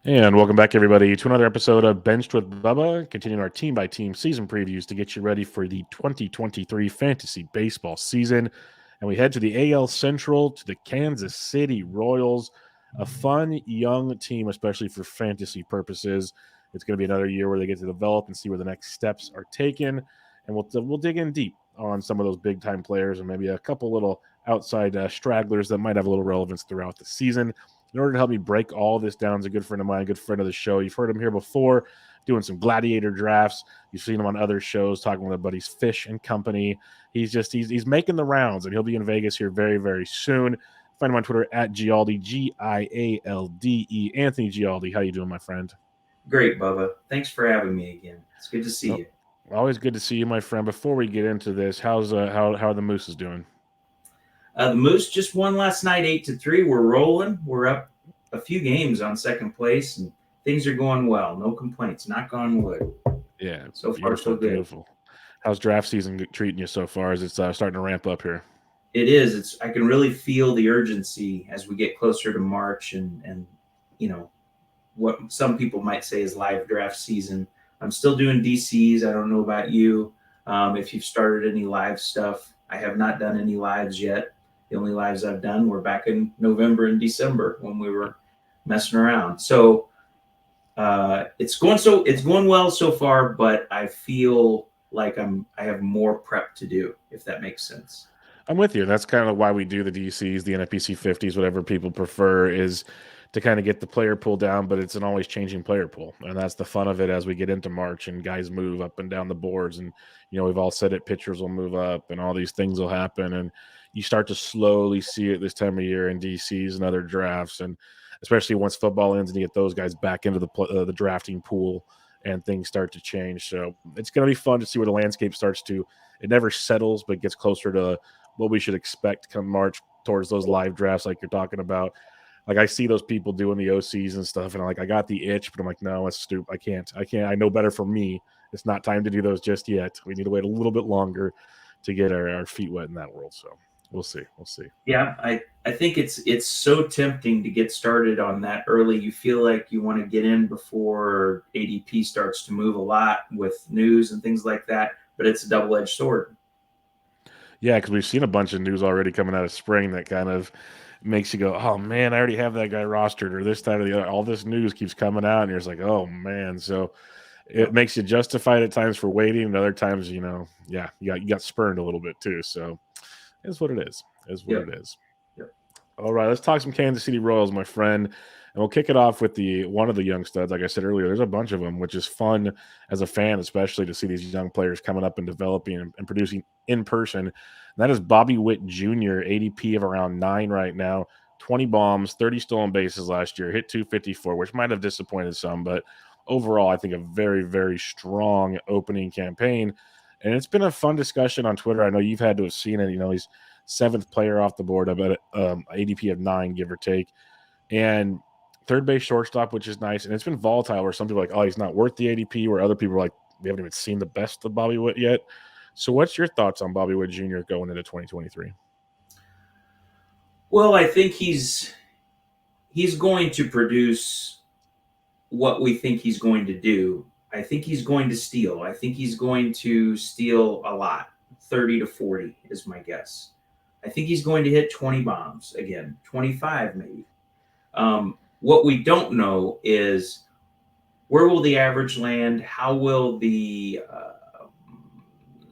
And welcome back, everybody, to another episode of Benched with Bubba, continuing our team by team season previews to get you ready for the 2023 fantasy baseball season. And we head to the AL Central to the Kansas City Royals, a fun young team, especially for fantasy purposes. It's going to be another year where they get to develop and see where the next steps are taken. And we'll dig in deep on some of those big time players and maybe a couple little outside stragglers that might have a little relevance throughout the season. In order to help me break all this down, is a good friend of mine, a good friend of the show. You've heard him here before doing some gladiator drafts. You've seen him on other shows talking with our buddies Fish and Company. He's making the rounds, and he'll be in Vegas here very, very soon. Find him on Twitter at Gialde, Gialde. Anthony Gialde. How you doing, my friend? Great, Bubba. Thanks for having me again. It's good to see Oh, you. always good to see you, my friend. Before we get into this, how are the Mooses doing? The Moose just won last night, 8-3. We're rolling. We're up a few games on second place, and things are going well. No complaints. Knock on wood. Yeah, So far, beautiful, so good. beautiful. How's draft season treating you so far? As it's starting to ramp up here. It is. It's. I can really feel the urgency as we get closer to March, and you know what some people might say is live draft season. I'm still doing DCs. I don't know about you. If you've started any live stuff, I have not done any lives yet. The only lives I've done were back in November and December when we were messing around. So it's going well so far, but I feel like I have more prep to do, if that makes sense. I'm with you. That's kind of why we do the DCs, the NFPC 50s, whatever people prefer, is to kind of get the player pool down, but it's an always changing player pool. And that's the fun of it as we get into March and guys move up and down the boards. And, we've all said it, pitchers will move up and all these things will happen. And you start to slowly see it this time of year in DCs and other drafts. And especially once football ends and you get those guys back into the drafting pool and things start to change. So it's going to be fun to see where the landscape starts to, it never settles, but gets closer to what we should expect come March towards those live drafts like you're talking about. Like I see those people doing the OCs and stuff, and I'm like, I got the itch, but I'm like, no, it's stupid. I can't. I know better for me. It's not time to do those just yet. We need to wait a little bit longer to get our feet wet in that world. So we'll see. We'll see. Yeah, I think it's so tempting to get started on that early. You feel like you want to get in before ADP starts to move a lot with news and things like that, but it's a double-edged sword. Yeah, because we've seen a bunch of news already coming out of spring that kind of makes you go, "Oh man, I already have that guy rostered," or this, that, or the other. All this news keeps coming out, and you're just like, "Oh man!" So it Yep. makes you justified at times for waiting, and other times, yeah, you got spurned a little bit too. So it's what it is. Is what Yep. it is. Yep. All right, let's talk some Kansas City Royals, my friend. And we'll kick it off with the one of the young studs. Like I said earlier, there's a bunch of them, which is fun as a fan, especially to see these young players coming up and developing and producing in person. And that is Bobby Witt Jr., ADP of around 9 right now, 20 bombs, 30 stolen bases last year, hit 254, which might have disappointed some, but overall, I think a very, very strong opening campaign. And it's been a fun discussion on Twitter. I know you've had to have seen it. He's seventh player off the board, about ADP of 9, give or take. And third base shortstop, which is nice. And it's been volatile where some people are like, oh, he's not worth the ADP, where other people are like, we haven't even seen the best of Bobby Witt yet. So what's your thoughts on Bobby Witt Jr. going into 2023? Well, I think he's going to produce what we think he's going to do. I think he's going to steal. I think he's going to steal a lot. 30 to 40 is my guess. I think he's going to hit 20 bombs again, 25 maybe. What we don't know is where will the average land? How will the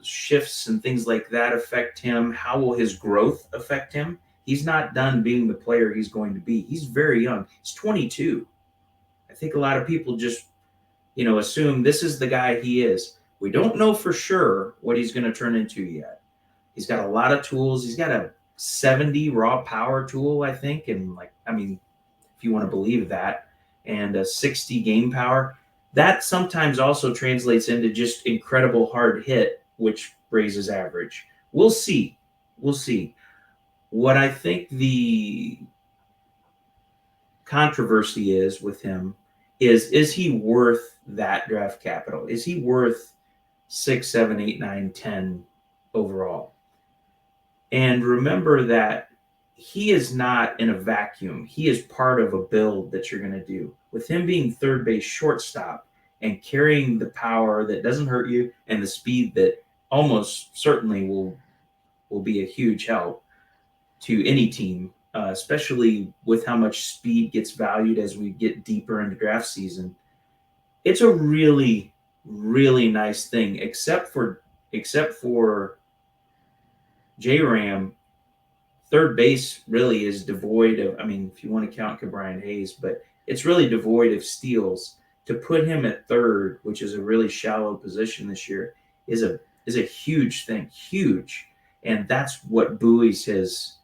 shifts and things like that affect him? How will his growth affect him? He's not done being the player he's going to be. He's very young. He's 22. I think a lot of people just, assume this is the guy he is. We don't know for sure what he's going to turn into yet. He's got a lot of tools. He's got a 70 raw power tool, I think, and if you want to believe that, and a 60 game power. That sometimes also translates into just incredible hard hit, which raises average. We'll see. We'll see. What I think the controversy is with him is he worth that draft capital? Is he worth 6, 7, 8, 9, 10 overall? And remember that he is not in a vacuum. He is part of a build that you're going to do. With him being third base shortstop and carrying the power that doesn't hurt you and the speed that almost certainly will be a huge help to any team, especially with how much speed gets valued as we get deeper into draft season. It's a really, really nice thing, except for J Ram. Third base really is devoid of, I mean, if you want to count Brian Hayes, but it's really devoid of steals. To put him at third, which is a really shallow position this year, is a huge thing, huge, and that's what buoys his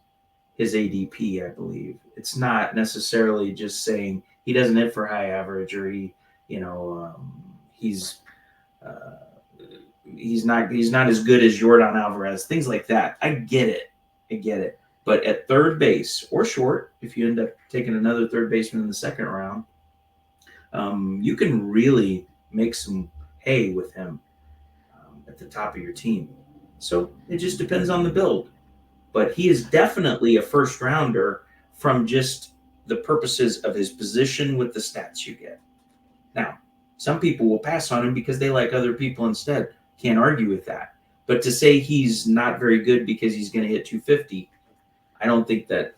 ADP, I believe. It's not necessarily just saying he doesn't hit for high average or you know, he's uh, he's not as good as Jordan Alvarez, things like that. I get it, I get it. But at third base or short, if you end up taking another third baseman in the second round, you can really make some hay with him at the top of your team. So it just depends on the build. But he is definitely a first rounder from just the purposes of his position with the stats you get. Now, some people will pass on him because they like other people instead. Can't argue with that. But to say he's not very good because he's going to hit 250, I don't think that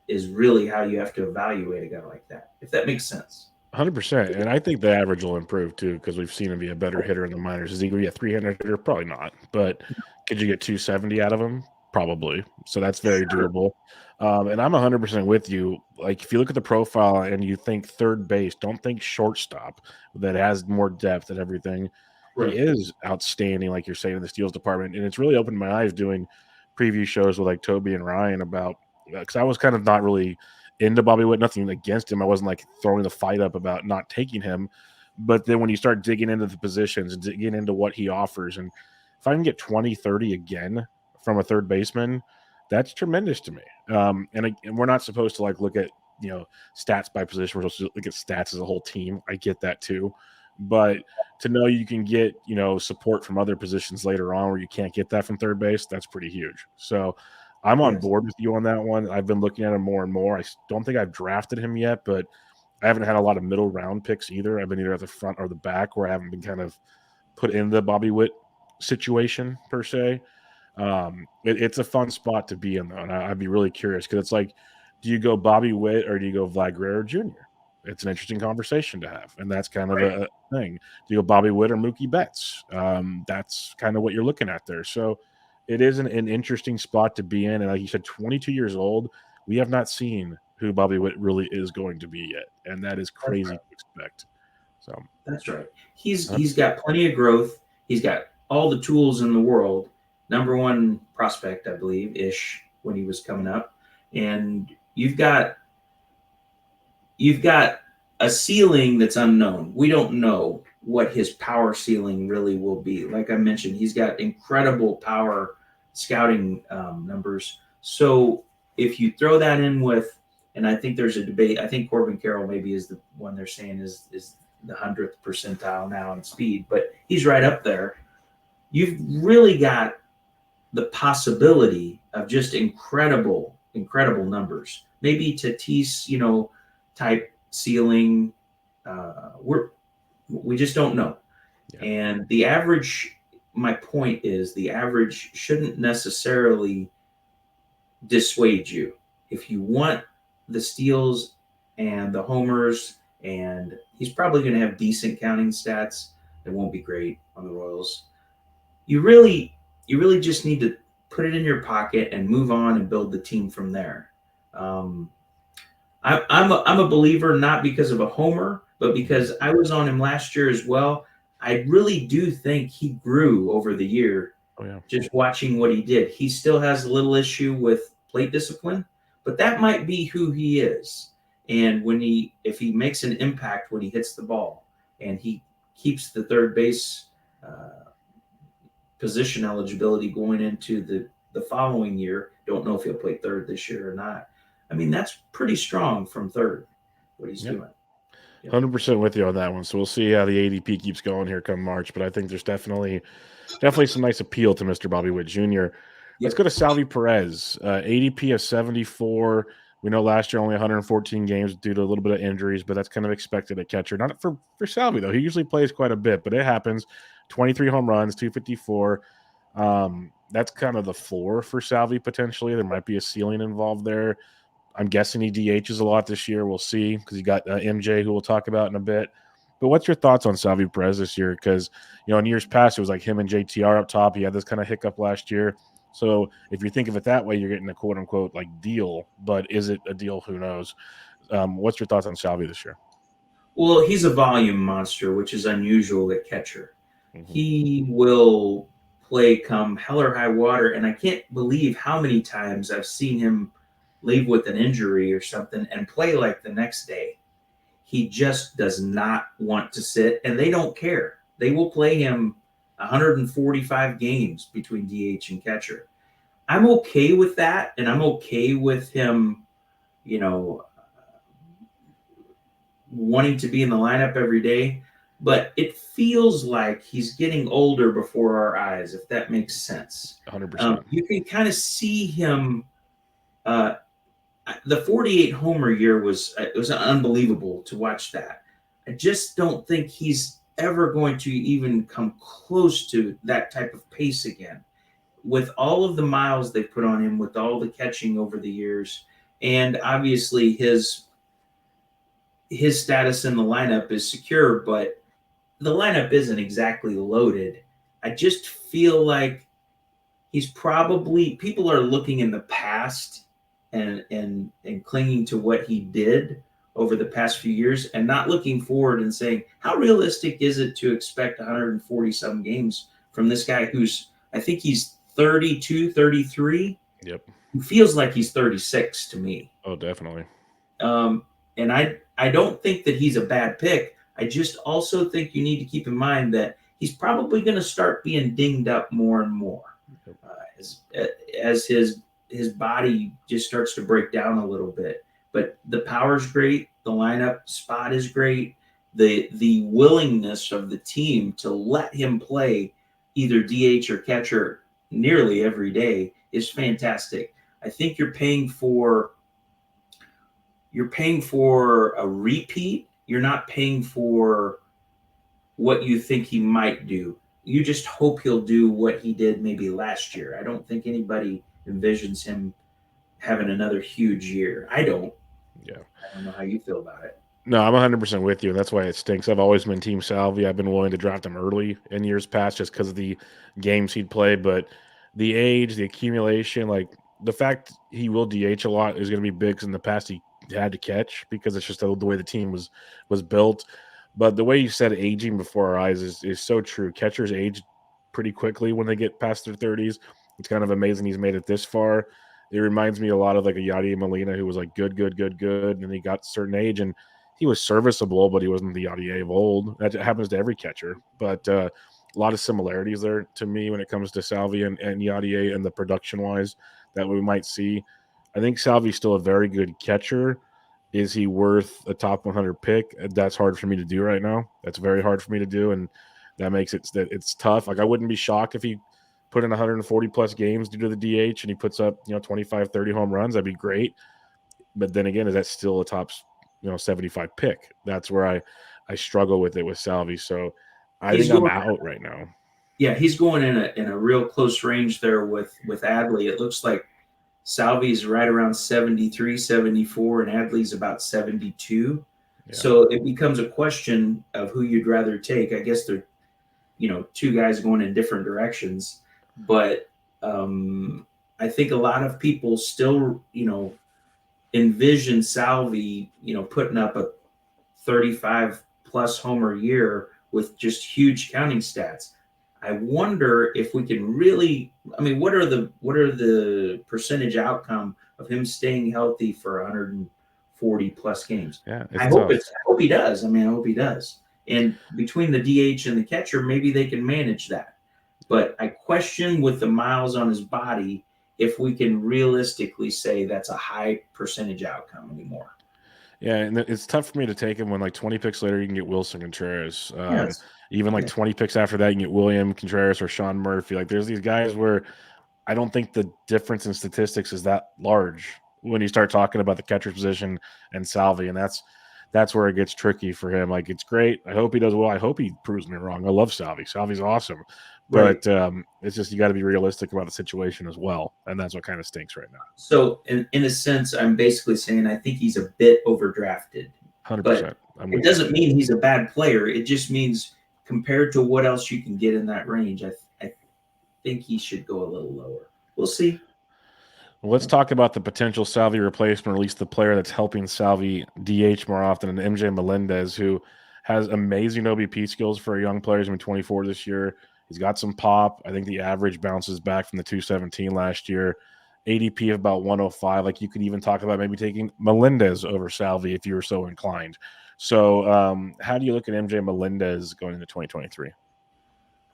is really how you have to evaluate a guy like that. If that makes sense. 100%. And I think the average will improve too because we've seen him be a better hitter in the minors. Is he going to be a 300 hitter? Probably not. But could you get 270 out of him? Probably. So that's very doable. And I'm 100% with you. Like, if you look at the profile and you think third base, don't think shortstop that has more depth and everything. He Right. is outstanding, like you're saying, in the steals department. And it's really opened my eyes doing preview shows with like Toby and Ryan about, because I was kind of not really into Bobby Witt, nothing against him. I wasn't like throwing the fight up about not taking him. But then when you start digging into the positions and digging into what he offers, and if I can get 20, 30 again from a third baseman, that's tremendous to me. And we're not supposed to like look at, stats by position. We're supposed to look at stats as a whole team. I get that too. But to know you can get, support from other positions later on where you can't get that from third base, that's pretty huge. So I'm on Yes. board with you on that one. I've been looking at him more and more. I don't think I've drafted him yet, but I haven't had a lot of middle round picks either. I've been either at the front or the back where I haven't been kind of put in the Bobby Witt situation per se. It's a fun spot to be in though, and I'd be really curious because it's like, do you go Bobby Witt or do you go Vlad Guerrero Jr.? It's an interesting conversation to have, and that's kind of Right. a thing. Do you go Bobby Witt or Mookie Betts? That's kind of what you're looking at there. So it is an interesting spot to be in, and like you said, 22 years old, we have not seen who Bobby Witt really is going to be yet, and that is That's crazy right. to expect. So, That's right. He's uh, he's got plenty of growth. He's got all the tools in the world. Number one prospect, I believe, ish when he was coming up, and you've got a ceiling that's unknown. We don't know what his power ceiling really will be. Like I mentioned, he's got incredible power scouting numbers. So if you throw that in with, and I think there's a debate. I think Corbin Carroll maybe is the one they're saying is the 100th percentile now in speed, but he's right up there. You've really got the possibility of just incredible, incredible numbers. Maybe Tatis, type ceiling. We just don't know. yeah, And the average, my point is, the average shouldn't necessarily dissuade you. If you want the steals and the homers, and he's probably going to have decent counting stats. It won't be great on the Royals. You really just need to put it in your pocket and move on and build the team from there. Um, I'm a believer not because of a homer, but mhm. because I was on him last year as well. I really do think he grew over the year. Oh yeah, Just watching what he did, he still has a little issue with plate discipline, but that might be who he is. And if he makes an impact when he hits the ball, and he keeps the third base position eligibility going into the following year. Don't know if he'll play third this year or not. I mean, that's pretty strong from third, what he's yeah. doing. Yep. 100% with you on that one. So we'll see how the ADP keeps going here come March. But I think there's definitely some nice appeal to Mr. Bobby Witt Jr. Let's Yep. go to Salvi Perez. ADP of 74. We know last year only 114 games due to a little bit of injuries, but that's kind of expected at catcher. Not for Salvi though. He usually plays quite a bit, but it happens. 23 home runs, 254. That's kind of the floor for Salvi potentially. There might be a ceiling involved there. I'm guessing he DHs a lot this year. We'll see because you got MJ, who we'll talk about in a bit. But what's your thoughts on Salvi Perez this year? Because in years past it was like him and JTR up top. He had this kind of hiccup last year. So if you think of it that way, you're getting a quote unquote like deal. But is it a deal? Who knows? What's your thoughts on Salvi this year? Well, he's a volume monster, which is unusual at catcher. Mm-hmm. He will play come hell or high water, and I can't believe how many times I've seen him leave with an injury or something and play like the next day. He just does not want to sit, and they don't care. They will play him 145 games between DH and catcher. I'm okay with that, and I'm okay with him, you know, wanting to be in the lineup every day. But it feels like he's getting older before our eyes, if that makes sense. 100%. You can kind of see him. Uh, the 48 homer year was unbelievable to watch that. I just don't think he's ever going to even come close to that type of pace again. With all of the miles they put on him, with all the catching over the years, and obviously his status in the lineup is secure, but the lineup isn't exactly loaded. I just feel like he's probably people are looking in the past and clinging to what he did over the past few years and not looking forward and saying how realistic is it to expect 140 some games from this guy who's I think he's 32, 33. Yep. He feels like he's 36 to me. Oh, definitely. And I don't think that he's a bad pick. I just also think you need to keep in mind that he's probably going to start being dinged up more and more as his body just starts to break down a little bit. But the power's great. The lineup spot is great. The willingness of the team to let him play either DH or catcher nearly every day is fantastic. I think you're paying for a repeat. You're not paying for what you think he might do. You just hope he'll do what he did maybe last year. I don't think anybody envisions him having another huge year. I don't. Yeah. I don't know how you feel about it. No, I'm 100% with you, and that's why it stinks. I've always been Team Salvi. I've been willing to draft him early in years past just because of the games he'd play, but the age, the accumulation, like the fact he will DH a lot is going to be big. 'Cause in the past, he had to catch because it's just the way the team was built. But the way you said aging before our eyes is so true. Catchers age pretty quickly when they get past their 30s. It's kind of amazing he's made it this far. It reminds me a lot of like a Yadier Molina who was like good, good, good, good, and he got a certain age and he was serviceable, but he wasn't the Yadier of old. That happens to every catcher. But a lot of similarities there to me when it comes to Salvi and Yadier and the production wise that we might see. I think Salvi's still a very good catcher. Is he worth a top 100 pick? That's hard for me to do right now. That's very hard for me to do, and that makes it's tough. Like I wouldn't be shocked if he put in 140 plus games due to the DH and he puts up 25, 30 home runs. That'd be great. But then again, is that still a top 75 pick? That's where I struggle with it with Salvi. So I He's think I'm going out right now. Yeah, he's going in a real close range there with Adley. It looks like Salvi's right around 73, 74, and Adley's about 72. Yeah. So it becomes a question of who you'd rather take. I guess they're, two guys going in different directions. But I think a lot of people still, envision Salvi, putting up a 35 plus homer year with just huge counting stats. I wonder if we can really. I mean, what are the percentage outcome of him staying healthy for 140 plus games? Yeah, I it's hope tough. I hope he does. I mean, I hope he does. And between the DH and the catcher, maybe they can manage that. But I question with the miles on his body if we can realistically say that's a high percentage outcome anymore. Yeah, and it's tough for me to take him when like 20 picks later you can get Wilson Contreras. Yes. Even like Yeah. 20 picks after that you can get William Contreras or Sean Murphy. Like there's these guys where I don't think the difference in statistics is that large when you start talking about the catcher's position and Salvi, and that's where it gets tricky for him. Like, it's great. I hope he does well. I hope he proves me wrong. I love Salvi. Salvi's awesome, Right. but it's just you got to be realistic about the situation as well, and that's what kind of stinks right now. So in a sense, I'm basically saying I think he's a bit overdrafted, but 100%. I'm it with you. doesn't mean he's a bad player. It just means compared to what else you can get in that range, I think he should go a little lower. We'll see. Well, let's talk about the potential Salvi replacement, or at least the player that's helping Salvi DH more often, and MJ Melendez, who has amazing OBP skills for a young player. He's been 24 this year. He's got some pop. I think the average bounces back from the 217 last year. ADP of about 105. Like, you could even talk about maybe taking Melendez over Salvi if you were so inclined. So, how do you look at MJ Melendez going into 2023?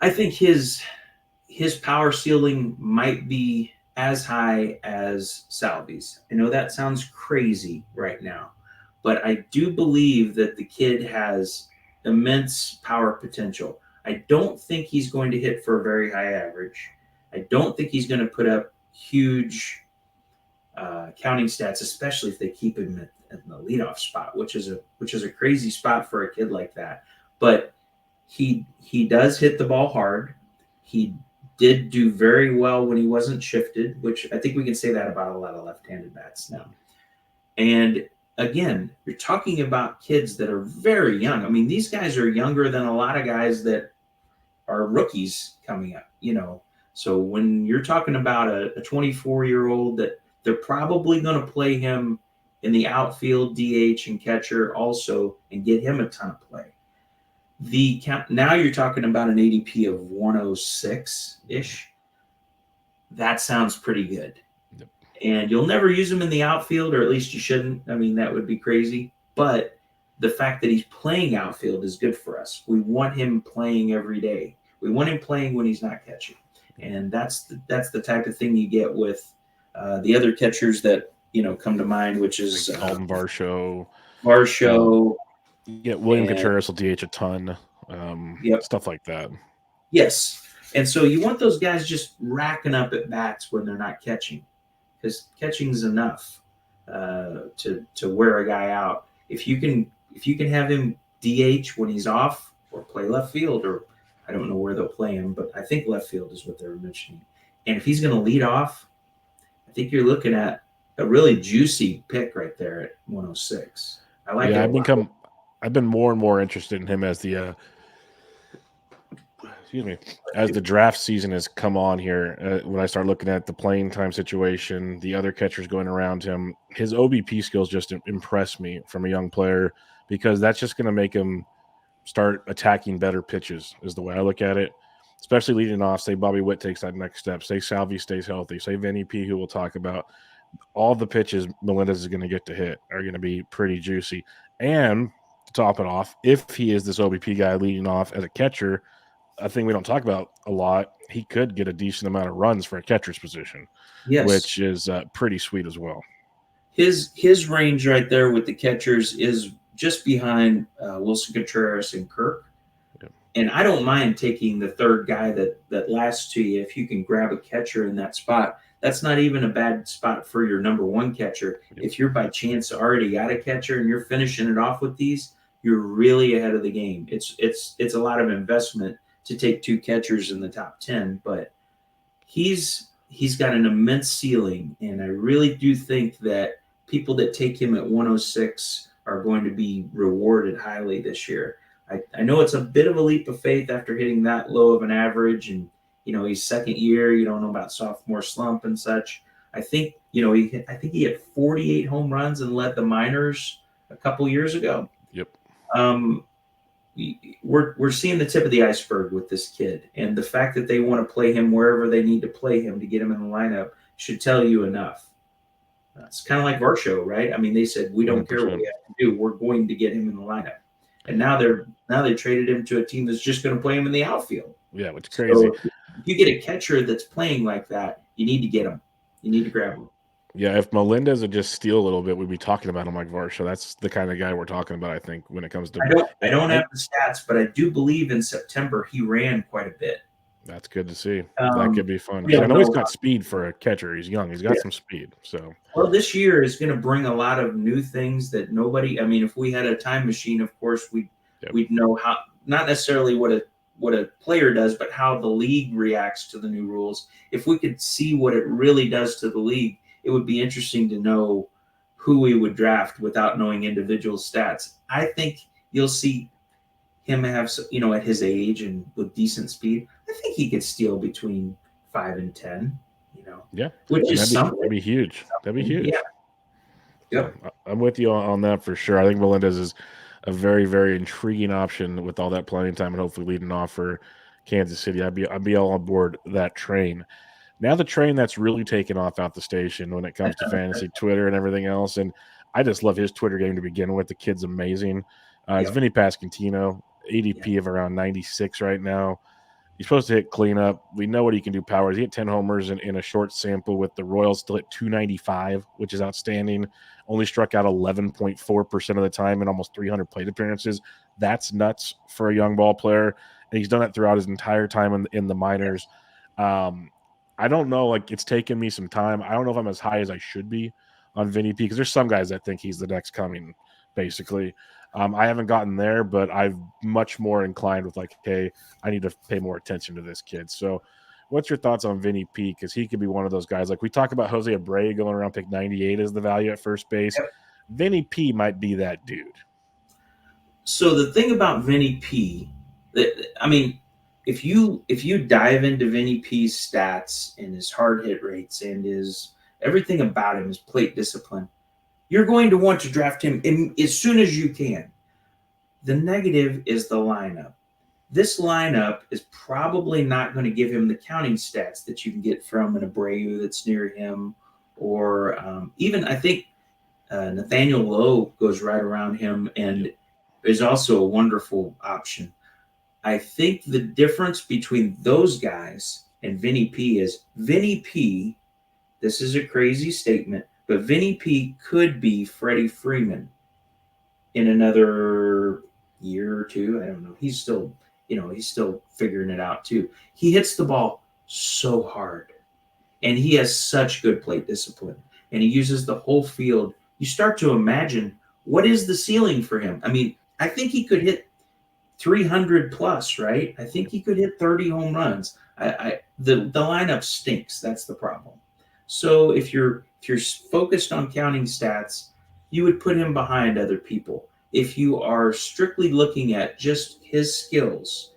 I think his power ceiling might be as high as Salvi's. I know that sounds crazy right now, but I do believe that the kid has immense power potential. I don't think he's going to hit for a very high average. I don't think he's going to put up huge counting stats, especially if they keep him at the leadoff spot, which is a crazy spot for a kid like that. But he does hit the ball hard. He did do very well when he wasn't shifted, which I think we can say that about a lot of left-handed bats now. And again, you're talking about kids that are very young. I mean, these guys are younger than a lot of guys that are rookies coming up, you know. So when you're talking about a 24-year-old that they're probably going to play him in the outfield, DH, and catcher also, and get him a ton of play. Now you're talking about an ADP of 106 ish. That sounds pretty good. Yep. And you'll never use him in the outfield, or at least you shouldn't. I mean, that would be crazy. But the fact that he's playing outfield is good for us. We want him playing every day. We want him playing when he's not catching, and that's the type of thing you get with the other catchers that come to mind, which is Like Alton Varsho. Varsho. Yeah, William Contreras will DH a ton. Yep. Stuff like that. Yes. And so you want those guys just racking up at bats when they're not catching, because catching's enough to wear a guy out. If you can have him DH when he's off, or play left field, or I don't know where they'll play him, but I think left field is what they're mentioning. And if he's going to lead off, I think you're looking at a really juicy pick right there at 106. I like it. I've been more and more interested in him as the as the draft season has come on here. When I start looking at the playing time situation, the other catchers going around him, his OBP skills just impress me from a young player, because that's just going to make him start attacking better pitches, is the way I look at it. Especially leading off, say Bobby Witt takes that next step, say Salvi stays healthy, say Vinnie P, who we'll talk about. All the pitches Melendez is going to get to hit are going to be pretty juicy. And to top it off, if he is this OBP guy leading off as a catcher, a thing we don't talk about a lot, he could get a decent amount of runs for a catcher's position, Yes. which is pretty sweet as well. His range right there with the catchers is just behind Wilson Contreras and Kirk. Yep. And I don't mind taking the third guy that lasts to you if you can grab a catcher in that spot. That's not even a bad spot for your number one catcher. Yep. If you're by chance already got a catcher and you're finishing it off with these, you're really ahead of the game. It's a lot of investment to take two catchers in the top 10, but he's got an immense ceiling, and I really do think that people that take him at 106 are going to be rewarded highly this year. I know it's a bit of a leap of faith after hitting that low of an average, and he's second year. You don't know about sophomore slump and such. I think he had 48 home runs and led the minors a couple years ago. Yep. We're seeing the tip of the iceberg with this kid, and the fact that they want to play him wherever they need to play him to get him in the lineup should tell you enough. It's kind of like Varsho, right? I mean, they said, we don't 100%. care what we have to do. We're going to get him in the lineup. And now they traded him to a team that's just going to play him in the outfield. Yeah, which is crazy. So if you get a catcher that's playing like that, you need to get him. You need to grab him. Yeah, if Melendez would just steal a little bit, we'd be talking about him like Varsho. That's the kind of guy we're talking about, I think, when it comes to. I don't have the stats, but I do believe in September he ran quite a bit. That's good to see. That could Um, be fun we because I don't know he's know. got speed for a catcher. He's young. He's got some speed. So Well, this year is going to bring a lot of new things that nobody. I mean, if we had a time machine, of course yep. we'd know how. Not necessarily what a player does, but how the league reacts to the new rules. If we could see what it really does to the league, it would be interesting to know who we would draft without knowing individual stats. I think you'll see him have, at his age and with decent speed. I think he could steal between 5 and 10. Yeah, Which and is that'd something. be huge. That'd be Yeah. huge. So Yep. I'm with you on that for sure. I think Melendez is a very, very intriguing option with all that playing time and hopefully leading off for Kansas City. I'd be all on board that train. Now the train that's really taken off out the station when it comes to fantasy Twitter and everything else, and I just love his Twitter game to begin with. The kid's amazing. It's Yep. Vinnie Pasquantino, Yep. ADP of around 96 right now. He's supposed to hit cleanup. We know what he can do power. He hit 10 homers in a short sample with the Royals still at 295, which is outstanding. Only struck out 11.4% of the time in almost 300 plate appearances. That's nuts for a young ball player. And he's done that throughout his entire time in the minors. Um, I don't know. Like, it's taken me some time. I don't know if I'm as high as I should be on Vinny P because there's some guys that think he's the next coming, basically. I haven't gotten there, but I'm much more inclined with like, hey, I need to pay more attention to this kid. So, what's your thoughts on Vinny P? Because he could be one of those guys. Like we talk about Jose Abreu going around pick 98 as the value at first base. Yep. Vinny P might be that dude. So the thing about Vinny P, I mean, if you dive into Vinny P's stats and his hard hit rates and his everything about him, his plate discipline, you're going to want to draft him as soon as you can. The negative is the lineup. This lineup is probably not going to give him the counting stats that you can get from an Abreu that's near him, or even I think Nathaniel Lowe goes right around him and is also a wonderful option. I think the difference between those guys and Vinny P is Vinny P. This is a crazy statement, but Vinny P could be Freddie Freeman in another year or two. I don't know. He's still figuring it out too. He hits the ball so hard and he has such good plate discipline and he uses the whole field. You start to imagine what is the ceiling for him. I mean, I think he could hit 300 plus, right? I think he could hit 30 home runs. The lineup stinks. That's the problem. So if you're focused on counting stats, you would put him behind other people. If you are strictly looking at just his skills,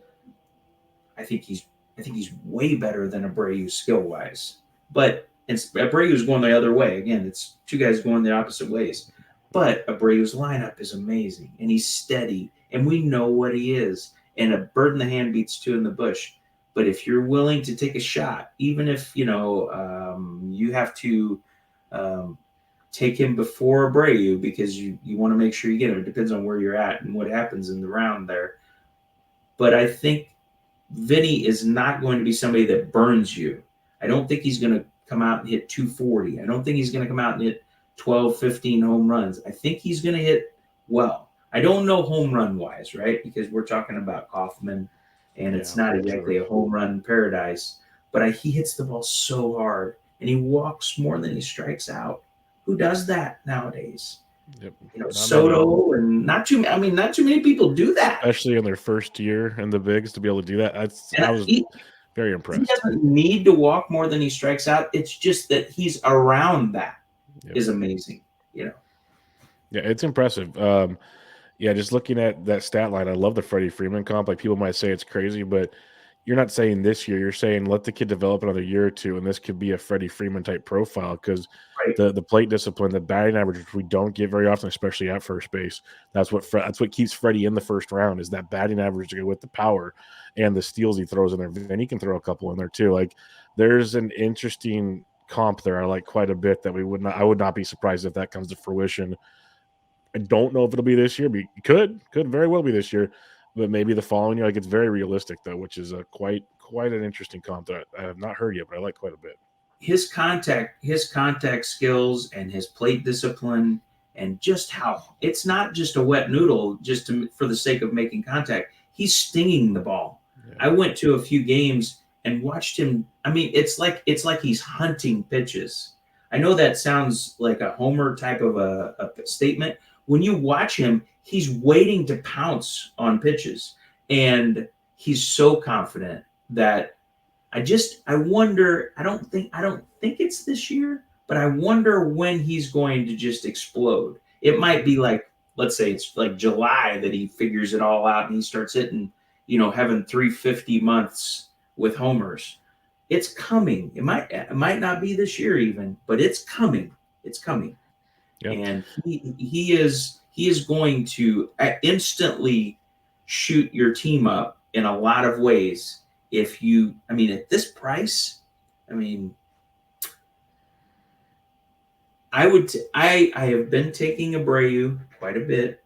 I think he's way better than Abreu skill wise. But Abreu's going the other way. Again, it's two guys going the opposite ways. But Abreu's lineup is amazing, and he's steady, and we know what he is. And a bird in the hand beats two in the bush. But if you're willing to take a shot, even if you have to um, take him before Abreu because you want to make sure you get him. It depends on where you're at and what happens in the round there. But I think Vinny is not going to be somebody that burns you. I don't think he's going to come out and hit 240. I don't think he's going to come out and hit 12, 15 home runs. I think he's going to hit well. I don't know home run wise, right? Because we're talking about Kaufman and it's not exactly a home run paradise. But he hits the ball so hard and he walks more than he strikes out. Who does that nowadays? Yep. Soto and not too many people do that. Especially in their first year in the bigs to be able to do that. I was very impressed. He doesn't need to walk more than he strikes out. It's just that he's around that is amazing. Yeah, it's impressive. Yeah, just looking at that stat line, I love the Freddie Freeman comp. Like people might say it's crazy, but you're not saying this year. You're saying let the kid develop another year or two, and this could be a Freddie Freeman type profile because right. the plate discipline, the batting average, which we don't get very often, especially at first base. That's what keeps Freddie in the first round is that batting average to go with the power and the steals he throws in there. And he can throw a couple in there too. Like there's an interesting comp there. I like quite a bit that I would not be surprised if that comes to fruition. I don't know if it'll be this year, but could very well be this year, but maybe the following year. Like it's very realistic though, which is a quite an interesting comp that I have not heard yet, but I like quite a bit. His contact skills and his plate discipline and just how it's not just a wet noodle for the sake of making contact. He's stinging the ball. Yeah. I went to a few games and watched him. I mean, it's like he's hunting pitches. I know that sounds like a homer type of a statement. When you watch him, he's waiting to pounce on pitches, and he's so confident that I wonder. I don't think it's this year, but I wonder when he's going to just explode. It might be like, let's say it's like July that he figures it all out and he starts hitting, having 350 months with homers. It's coming. It might not be this year even, but it's coming. It's coming. Yep. And he is going to instantly shoot your team up in a lot of ways. At this price, I mean, I have been taking Abreu quite a bit,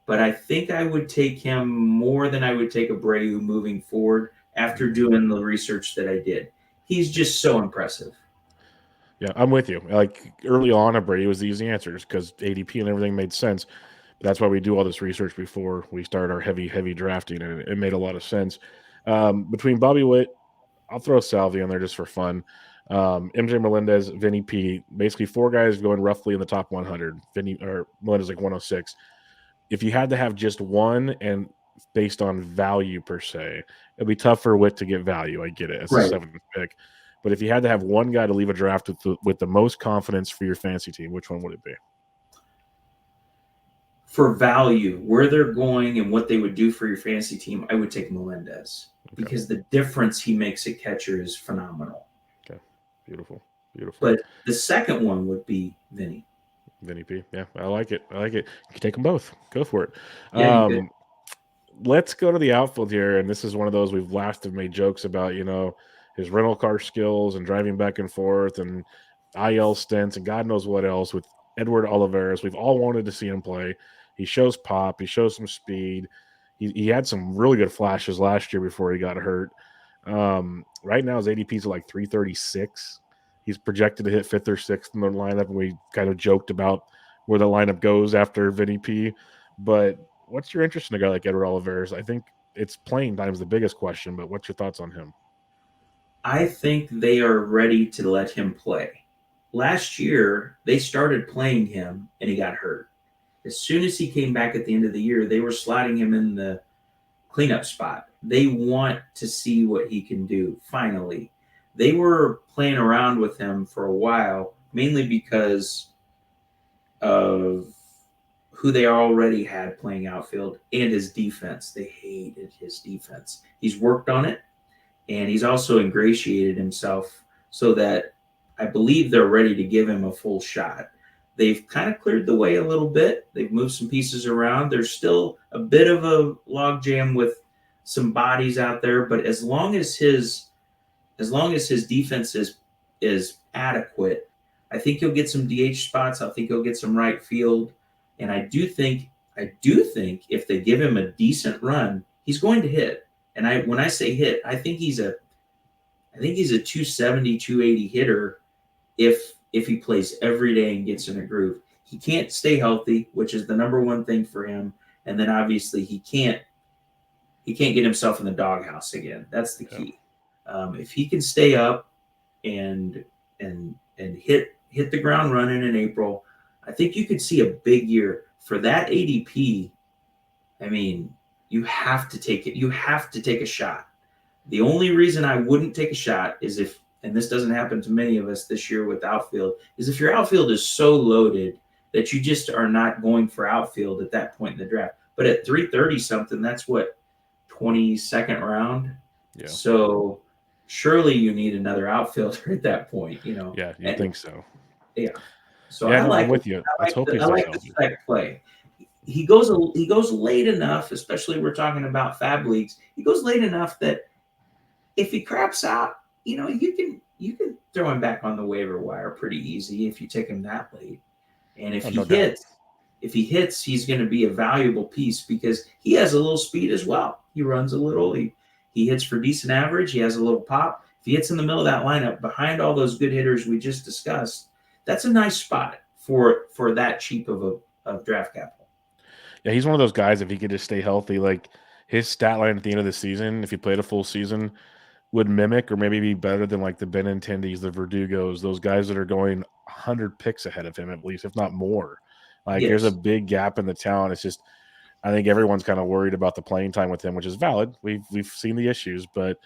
but I think I would take him more than I would take Abreu moving forward after doing the research that I did. He's just so impressive. Yeah, I'm with you. Like early on, Brady was the easy answers because ADP and everything made sense. That's why we do all this research before we start our heavy drafting, and it made a lot of sense. Between Bobby Witt, I'll throw Salvi on there just for fun. MJ Melendez, Vinnie P, basically four guys going roughly in the top 100. Melendez like 106. If you had to have just one, and based on value per se, it'd be tough for Witt to get value. I get it. It's a Right. seventh pick. But if you had to have one guy to leave a draft with the most confidence for your fantasy team, which one would it be? For value, where they're going and what they would do for your fantasy team, I would take Melendez because the difference he makes at catcher is phenomenal. Okay, beautiful. But the second one would be Vinnie. Vinnie P. Yeah, I like it. You can take them both. Go for it. Yeah, you could. Let's go to the outfield here, and this is one of those we've laughed and made jokes about. His rental car skills and driving back and forth and IL stints and God knows what else with Edward Olivares. We've all wanted to see him play. He shows pop. He shows some speed. He had some really good flashes last year before he got hurt. Right now his ADP is like 336. He's projected to hit fifth or sixth in the lineup, and we kind of joked about where the lineup goes after Vinnie P. But what's your interest in a guy like Edward Olivares? I think it's playing time's the biggest question, but what's your thoughts on him? I think they are ready to let him play. Last year, they started playing him and he got hurt. As soon as he came back at the end of the year, they were sliding him in the cleanup spot. They want to see what he can do finally. They were playing around with him for a while, mainly because of who they already had playing outfield and his defense. They hated his defense. He's worked on it, and he's also ingratiated himself so that I believe they're ready to give him a full shot. They've kind of cleared the way a little bit. They've moved some pieces around. There's still a bit of a logjam with some bodies out there, but as long as his defense is adequate, I think he'll get some DH spots. I think he'll get some right field, and I do think if they give him a decent run, he's going to hit. And when I say hit, I think he's a 270, 280 hitter if he plays every day and gets in a groove. He can't stay healthy, which is the number one thing for him. And then obviously he can't get himself in the doghouse again. That's the key. If he can stay up and hit the ground running in April, I think you could see a big year for that ADP. I mean, you have to take it. You have to take a shot. The only reason I wouldn't take a shot is if, and this doesn't happen to many of us this year with outfield, is if your outfield is so loaded that you just are not going for outfield at that point in the draft. But at 330 something, that's what, 22nd round? Yeah. So surely you need another outfielder at that point, Yeah, you think so. Yeah. So yeah, I'm with you. I like the spec play. He goes late enough, especially we're talking about fab leagues. He goes late enough that if he craps out, you can throw him back on the waiver wire pretty easy if you take him that late. And if he hits, he's going to be a valuable piece because he has a little speed as well. He runs a little. He hits for decent average. He has a little pop. If he hits in the middle of that lineup behind all those good hitters we just discussed, that's a nice spot for that cheap of draft capital. Yeah, he's one of those guys, if he could just stay healthy, like his stat line at the end of the season, if he played a full season, would mimic or maybe be better than like the Benintendis, the Verdugos, those guys that are going 100 picks ahead of him at least, if not more. Like there's a Yes. big gap in the talent. It's just I think everyone's kind of worried about the playing time with him, which is valid. We've seen the issues, but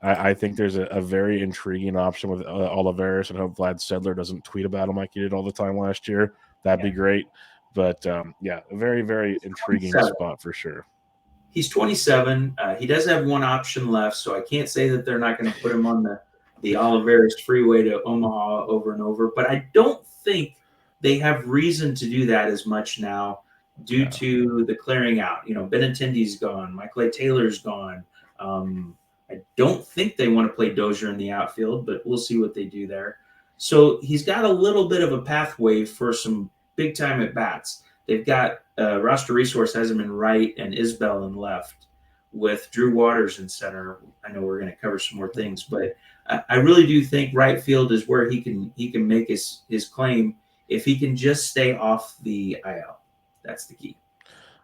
I think there's a very intriguing option with Olivares, and hope Vlad Sedler doesn't tweet about him like he did all the time last year. That'd Yeah. be great. But yeah, a very very intriguing 27. spot for sure. He's 27. He does have one option left, so I can't say that they're not going to put him on the Olivares freeway to Omaha over and over. But I don't think they have reason to do that as much now due Yeah. to the clearing out. Benintendi's gone. Michael A. Taylor's gone. I don't think they want to play Dozier in the outfield, but we'll see what they do there. So he's got a little bit of a pathway for some big time at bats. They've got roster resource has him in right and Isbell in left, with Drew Waters in center. I know we're going to cover some more things, but I really do think right field is where he can make his claim if he can just stay off the IL. That's the key.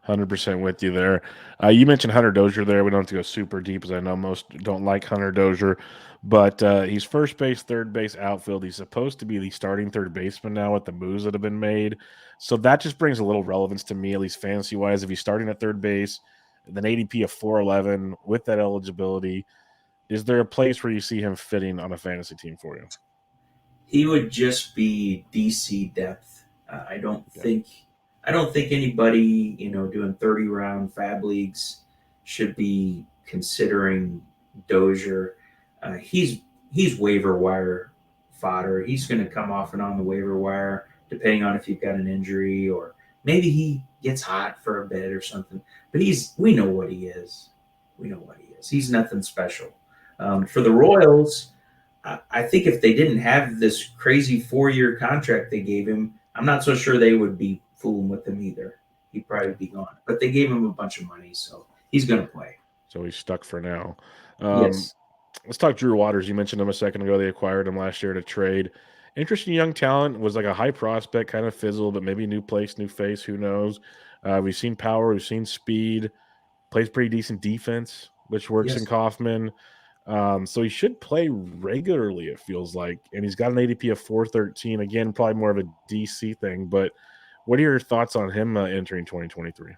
100% with you there. You mentioned Hunter Dozier there. We don't have to go super deep, as I know most don't like Hunter Dozier, but he's first base, third base, outfield. He's supposed to be the starting third baseman now with the moves that have been made. So that just brings a little relevance to me, at least fantasy wise. If he's starting at third base, then ADP of 411 with that eligibility, is there a place where you see him fitting on a fantasy team for you? He would just be DC depth. I don't Yeah. think I don't think anybody doing 30-round fab leagues should be considering Dozier. He's waiver wire fodder. He's going to come off and on the waiver wire depending on if you've got an injury or maybe he gets hot for a bit or something. But we know what he is. We know what he is. He's nothing special. For the Royals, I think if they didn't have this crazy 4-year contract they gave him, I'm not so sure they would be fooling with him either. He'd probably be gone. But they gave him a bunch of money, so he's going to play. So he's stuck for now. Yes. Let's talk Drew Waters. You mentioned him a second ago. They acquired him last year to trade. Interesting young talent. Was like a high prospect, kind of fizzled, but maybe new place, new face. Who knows? We've seen power. We've seen speed. Plays pretty decent defense, which works in Yes. Kaufman. So he should play regularly, it feels like. And he's got an ADP of 413. Again, probably more of a DC thing. But what are your thoughts on him entering 2023?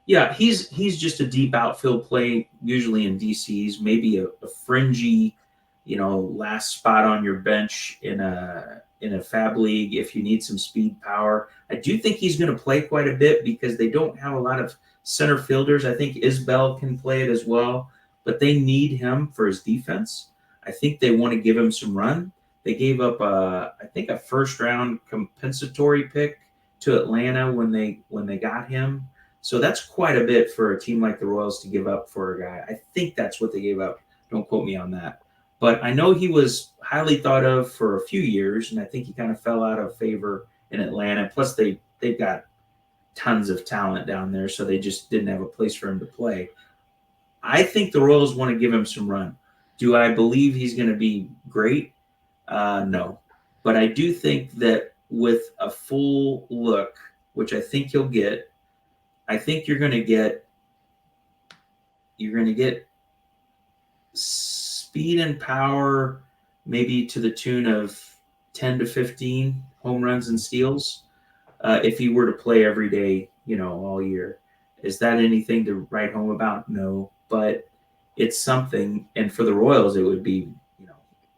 Yeah, he's just a deep outfield play, usually in DCs, maybe a fringy, last spot on your bench in a fab league if you need some speed power. I do think he's going to play quite a bit because they don't have a lot of center fielders. I think Isbell can play it as well, but they need him for his defense. I think they want to give him some run. They gave up I think a first round compensatory pick to Atlanta when they got him. So that's quite a bit for a team like the Royals to give up for a guy. I think that's what they gave up. Don't quote me on that. But I know he was highly thought of for a few years, and I think he kind of fell out of favor in Atlanta. Plus, they've got tons of talent down there, so they just didn't have a place for him to play. I think the Royals want to give him some run. Do I believe he's going to be great? No. But I do think that with a full look, which I think he'll get, I think you're going to get speed and power, maybe to the tune of 10 to 15 home runs and steals. If he were to play every day, all year, is that anything to write home about? No, but it's something. And for the Royals, it would be,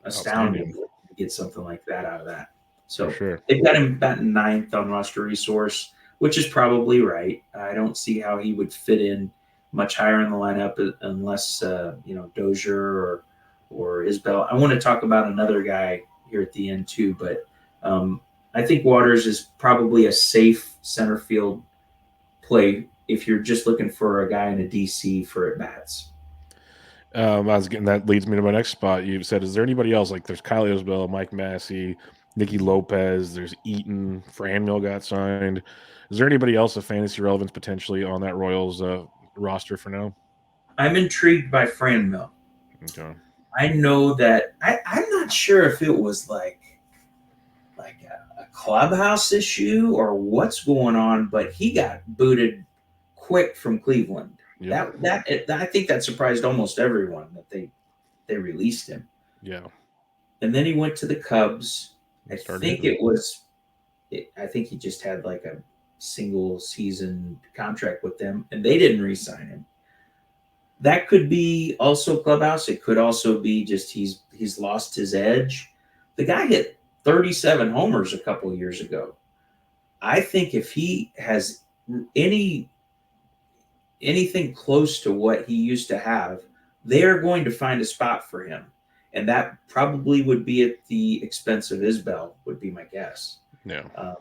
astounding to get something like that out of that. So sure. They've got him batting ninth on roster resource, which is probably right. I don't see how he would fit in much higher in the lineup unless Dozier or Isbell. I want to talk about another guy here at the end too, but I think Waters is probably a safe center field play if you're just looking for a guy in a DC for at bats. That leads me to my next spot. You said, is there anybody else? Like there's Kyle Isbell, Mike Massey, Nicky Lopez, there's Eaton, Franmil got signed. Is there anybody else of fantasy relevance potentially on that Royals roster for now? I'm intrigued by Franmil. Okay. I know that I'm not sure if it was like a clubhouse issue or what's going on, but he got booted quick from Cleveland. Yep. I think that surprised almost everyone that they they released him. Yeah. And then he went to the Cubs. I Started think hitting. it was, I think he just had like a single season contract with them, and they didn't re-sign him. That could be also clubhouse. It could also be just he's lost his edge. The guy hit 37 homers a couple of years ago. I think if he has any anything close to what he used to have, they are going to find a spot for him. And that probably would be at the expense of Isbell, would be my guess. Yeah. Um,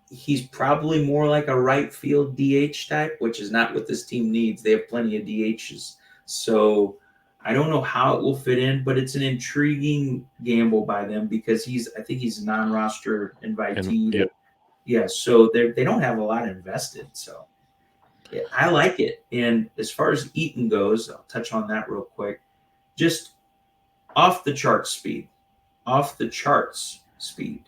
he's probably more like a right field DH type, which is not what this team needs. They have plenty of DHs. So I don't know how it will fit in, but it's an intriguing gamble by them because I think he's a non-roster And invitee. yeah, Yeah, so they don't have a lot invested. So yeah, I like it. And as far as Eaton goes, I'll touch on that real quick. Just off the charts speed, off the charts speed.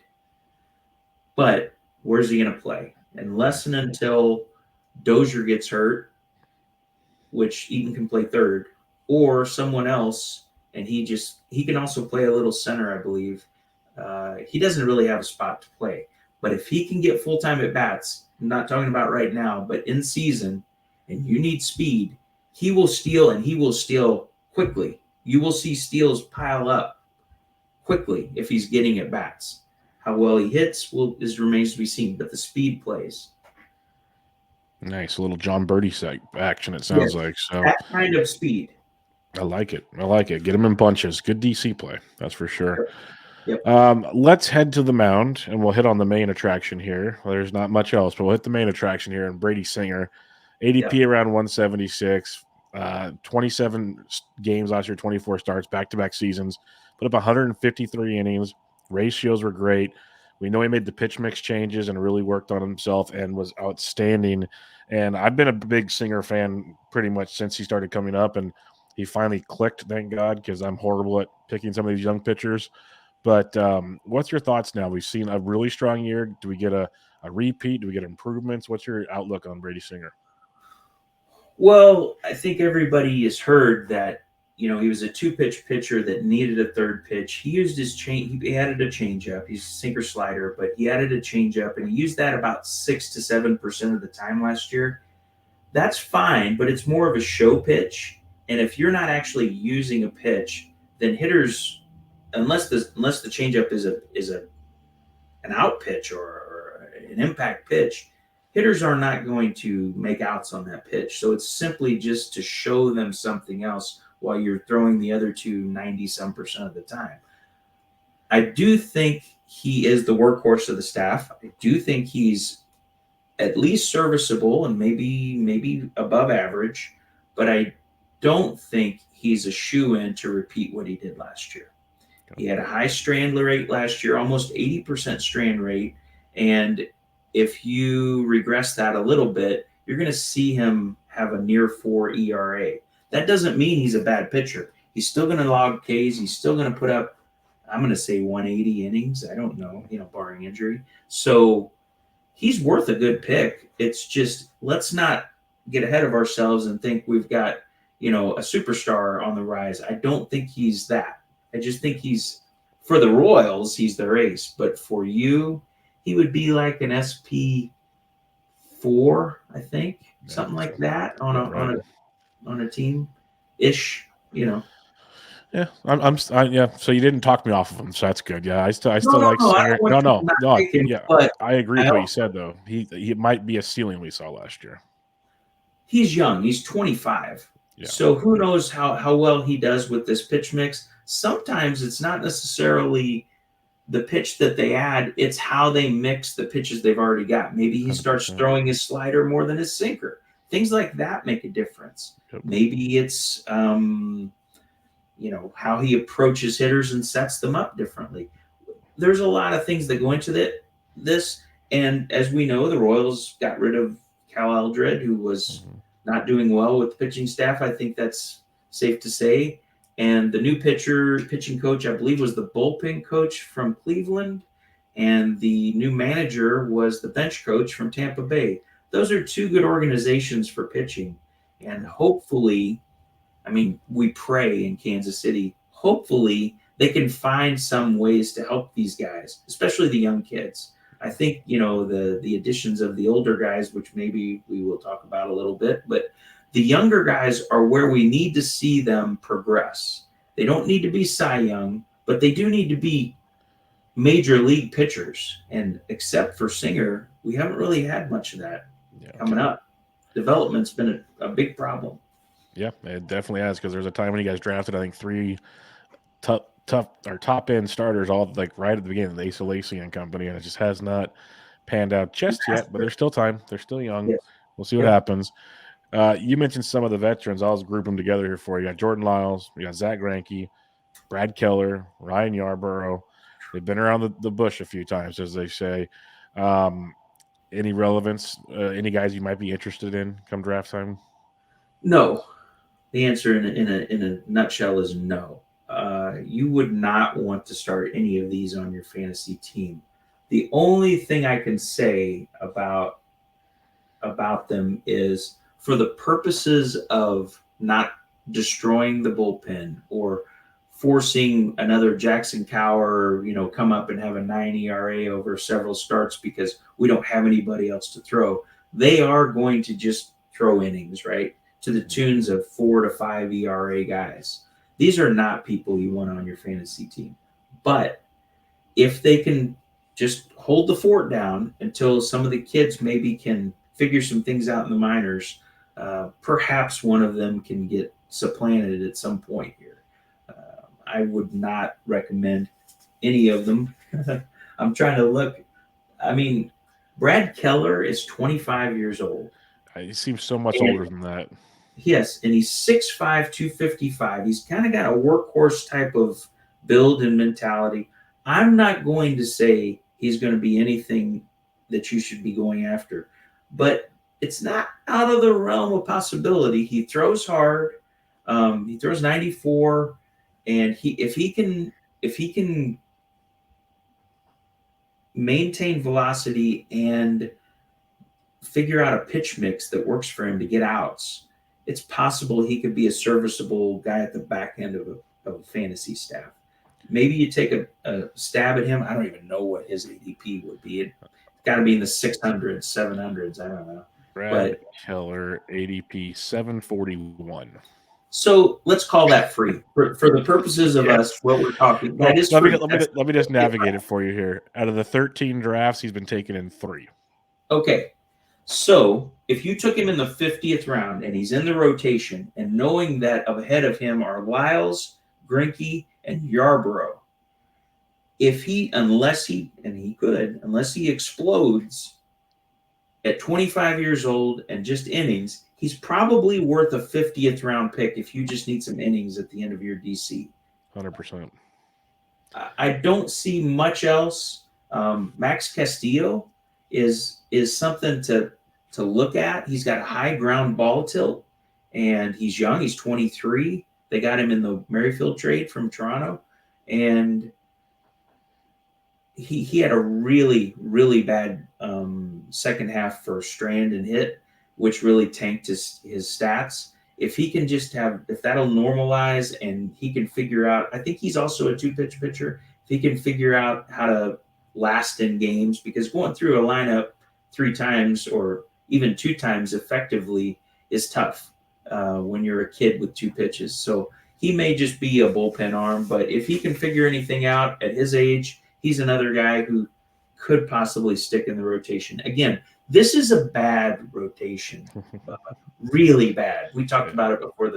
But where's he going to play? Unless and until Dozier gets hurt, which Eaton can play third, or someone else, and he can also play a little center, I believe. He doesn't really have a spot to play. But if he can get full time at bats, I'm not talking about right now, but in season, and you need speed, he will steal and he will steal quickly. You will see steals pile up quickly if he's getting at bats. How well he hits remains to be seen, but the speed plays. nice. A little John Birdie action, it sounds Yes, like. So that kind of speed. I like it. I like it. Get him in bunches. Good DC play. That's for sure. Yep. Let's head to the mound and we'll hit on the main attraction here. Well, there's not much else, but we'll hit the main attraction here. And Brady Singer, ADP around 176, 27 games last year, 24 starts, back-to-back seasons, put up 153 innings. Ratios were great. We know he made the pitch mix changes and really worked on himself and was outstanding. And I've been a big Singer fan pretty much since he started coming up, and he finally clicked, thank God, because I'm horrible at picking some of these young pitchers. But what's your thoughts now? We've seen a really strong year. Do we get a repeat? Do we get improvements? What's your outlook on Brady Singer? Well, I think everybody has heard that, he was a two-pitch pitcher that needed a third pitch. He used his change. He added a changeup. He's a sinker slider, but he added a changeup, and he used that about 6 to 7% of the time last year. That's fine, but it's more of a show pitch. And if you're not actually using a pitch, then hitters, unless the changeup is an out pitch or an impact pitch, hitters are not going to make outs on that pitch. So it's simply just to show them something else while you're throwing the other two 90-some% of the time. I do think he is the workhorse of the staff. I do think he's at least serviceable and maybe above average, but I don't think he's a shoe-in to repeat what he did last year. He had a high strand rate last year, almost 80% strand rate. And if you regress that a little bit, you're going to see him have a near 4 ERA. That doesn't mean he's a bad pitcher. He's still going to log Ks. He's still going to put up, I'm going to say 180 innings. I don't know, barring injury. So he's worth a good pick. It's just, let's not get ahead of ourselves and think we've got, a superstar on the rise. I don't think he's that. I just think for the Royals, he's their ace. But for you, he would be like an SP4, I think, something like that on a team ish. Yeah, yeah. So you didn't talk me off of him, so that's good. Yeah, I still No, like no, I Singer. don't want No, you to no, not no. pick him, Yeah, but I agree with what you said though. He might be a ceiling we saw last year. He's young. He's 25. Yeah. So who knows how well he does with this pitch mix. Sometimes it's not necessarily the pitch that they add, it's how they mix the pitches they've already got. Maybe he starts 100%. throwing his slider more than his sinker. Things like that make a difference. Yep. Maybe it's how he approaches hitters and sets them up differently. There's a lot of things that go into this. And as we know, the Royals got rid of Cal Eldred, who was not doing well with the pitching staff. I think that's safe to say. And the new pitching coach, I believe, was the bullpen coach from Cleveland. And the new manager was the bench coach from Tampa Bay. Those are two good organizations for pitching. And hopefully, I mean, we pray in Kansas City. Hopefully, they can find some ways to help these guys, especially the young kids. I think the additions of the older guys, which maybe we will talk about a little bit, but the younger guys are where we need to see them progress. They don't need to be Cy Young, but they do need to be major league pitchers. And except for Singer, we haven't really had much of that Yeah. coming up. Development's been a big problem. Yeah, it definitely has because there's a time when you guys drafted, I think, three top end starters all like right at the beginning of the Asa Lacy and company, and it just has not panned out just yet. But there's still time. They're still young. Yes. We'll see what Yep. happens. You mentioned some of the veterans. I'll just group them together here for you. You got Jordan Lyles, you got Zach Greinke, Brad Keller, Ryan Yarborough. They've been around the bush a few times, as they say. Any relevance? Any guys you might be interested in come draft time? No. The answer in a nutshell is no. You would not want to start any of these on your fantasy team. The only thing I can say about them is for the purposes of not destroying the bullpen or forcing another Jackson Cower, come up and have a 9 ERA over several starts because we don't have anybody else to throw. They are going to just throw innings, right? To the tunes of 4 to 5 ERA guys. These are not people you want on your fantasy team. But if they can just hold the fort down until some of the kids maybe can figure some things out in the minors, perhaps one of them can get supplanted at some point here. I would not recommend any of them. I'm trying to look. I mean, Brad Keller is 25 years old. He seems so much And older than that. yes, and he's 6'5", 255. He's kind of got a workhorse type of build and mentality. I'm not going to say he's going to be anything that you should be going after, but it's not out of the realm of possibility. He throws hard. He throws 94, and if he can maintain velocity and figure out a pitch mix that works for him to get outs, it's possible he could be a serviceable guy at the back end of a fantasy staff. Maybe you take a stab at him. I don't even know what his ADP would be. It's got to be in the 600s, 700s. I don't know. Brad But Keller, ADP 741. so let's call that free for the purposes of us. What we're talking, Well, that is let free. me just navigate it for you here. Out of the 13 drafts, he's been taken in 3. Okay. So if you took him in the 50th round and he's in the rotation, and knowing that ahead of him are Lyles, Greinke, and Yarborough, unless he explodes at 25 years old and just innings, he's probably worth a 50th round pick if you just need some innings at the end of your DC. 100%. I don't see much else. Max Castillo is something to look at. He's got a high ground ball tilt, and he's young. He's 23. They got him in the Merrifield trade from Toronto, and he had a really, really bad second half for strand and hit, which really tanked his stats. If that'll normalize and he can figure out, I think he's also a 2-pitch pitcher. If he can figure out how to last in games, because going through a lineup 3 times or even 2 times effectively is tough when you're a kid with 2 pitches. So he may just be a bullpen arm, but if he can figure anything out at his age, he's another guy who could possibly stick in the rotation. Again, this is a bad rotation, really bad. We talked about it before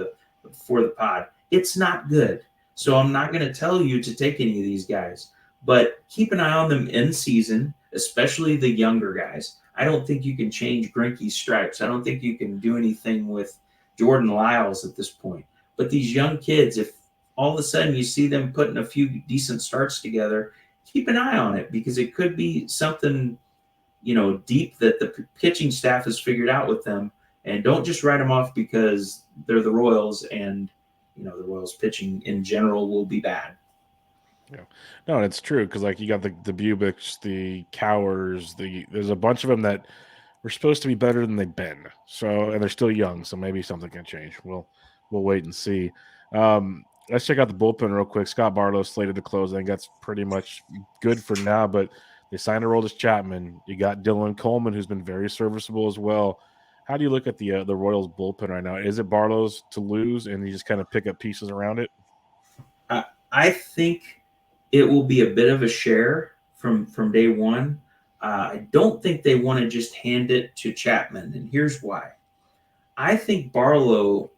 the pod. It's not good. So I'm not going to tell you to take any of these guys, but keep an eye on them in season, especially the younger guys. I don't think you can change Greinke's stripes. I don't think you can do anything with Jordan Lyles at this point. But these young kids, if all of a sudden you see them putting a few decent starts together, keep an eye on it, because it could be something, deep that the pitching staff has figured out with them. And don't just write them off because they're the Royals, and the Royals pitching in general will be bad. Yeah, no, it's true because like you got the Bubics, the Cowers, there's a bunch of them that were supposed to be better than they've been. So and they're still young, so maybe something can change. We'll we'll wait and see. Let's check out the bullpen real quick. Scott Barlow slated to close. I think that's pretty much good for now, but they signed a Aroldis Chapman. You got Dylan Coleman, who's been very serviceable as well. How do you look at the Royals bullpen right now? Is it Barlow's to lose, and you just kind of pick up pieces around it? I think it will be a bit of a share from day one. I don't think they want to just hand it to Chapman, and here's why. I think Barlow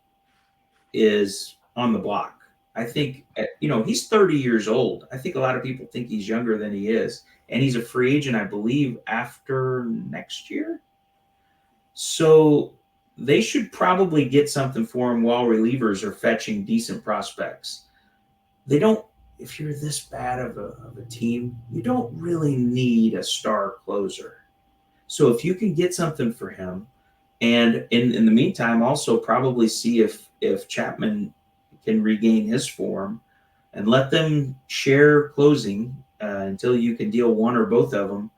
is on the block. I think he's 30 years old. I think a lot of people think he's younger than he is, and he's a free agent, I believe, after next year. So they should probably get something for him while relievers are fetching decent prospects. They don't. If you're this bad of a team, you don't really need a star closer. So if you can get something for him, and in the meantime, also probably see if Chapman can regain his form, and let them share closing until you can deal one or both of them.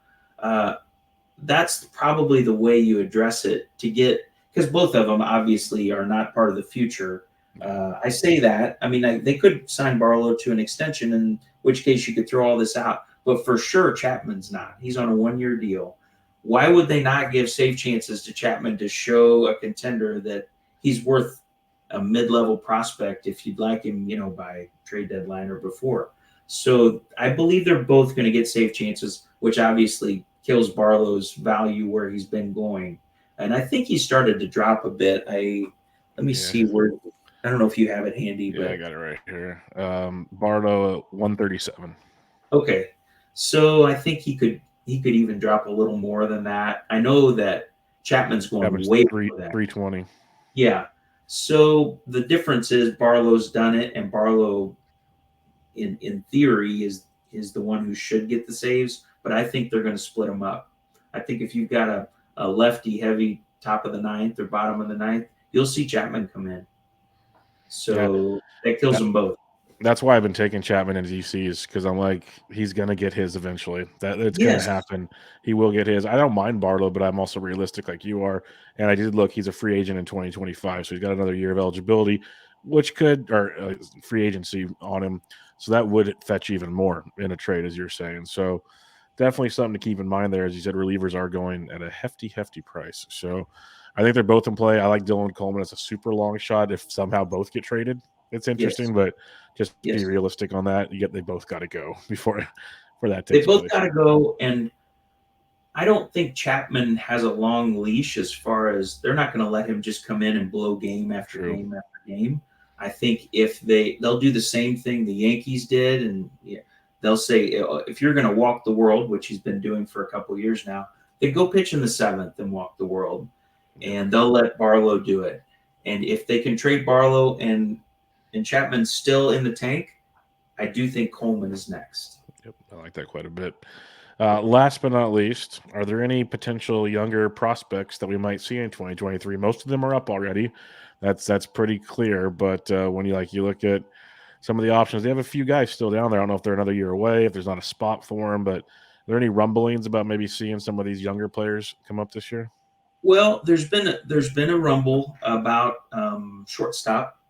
That's probably the way you address it to get, because both of them obviously are not part of the future. I say that. I mean, they could sign Barlow to an extension, in which case you could throw all this out. But for sure, Chapman's not. He's on a 1-year deal. Why would they not give safe chances to Chapman to show a contender that he's worth a mid-level prospect if you'd like him, by trade deadline or before? So I believe they're both going to get safe chances, which obviously kills Barlow's value where he's been going. And I think he started to drop a bit. Let me see where. I don't know if you have it handy, but I got it right here. Barlow 137. Okay, so I think he could even drop a little more than that. I know that Chapman's going way below that. 320. Yeah. So the difference is Barlow's done it, and Barlow, in theory, is the one who should get the saves. But I think they're going to split them up. I think if you've got a lefty heavy top of the ninth or bottom of the ninth, you'll see Chapman come in. So that kills them both. That's why I've been taking Chapman into DCs, because I'm like, he's going to get his eventually. It's going to happen. He will get his. I don't mind Barlow, but I'm also realistic like you are. And I did look, he's a free agent in 2025, so he's got another year of eligibility, which could, or free agency on him. So that would fetch even more in a trade, as you're saying. So definitely something to keep in mind there. As you said, relievers are going at a hefty price. So I think they're both in play. I like Dylan Coleman as a super long shot if somehow both get traded. It's interesting, but just be realistic on that. They both got to go for that. They both got to go, and I don't think Chapman has a long leash as far as they're not going to let him just come in and blow game after game after game. I think if they'll do the same thing the Yankees did, and they'll say if you're going to walk the world, which he's been doing for a couple of years now, then go pitch in the 7th and walk the world, and they'll let Barlow do it. And if they can trade Barlow and Chapman's still in the tank, I do think Coleman is next. Yep, I like that quite a bit. Last but not least, are there any potential younger prospects that we might see in 2023? Most of them are up already. That's pretty clear. But when you look at some of the options, they have a few guys still down there. I don't know if they're another year away, if there's not a spot for them. But are there any rumblings about maybe seeing some of these younger players come up this year? Well, there's been a rumble about shortstop,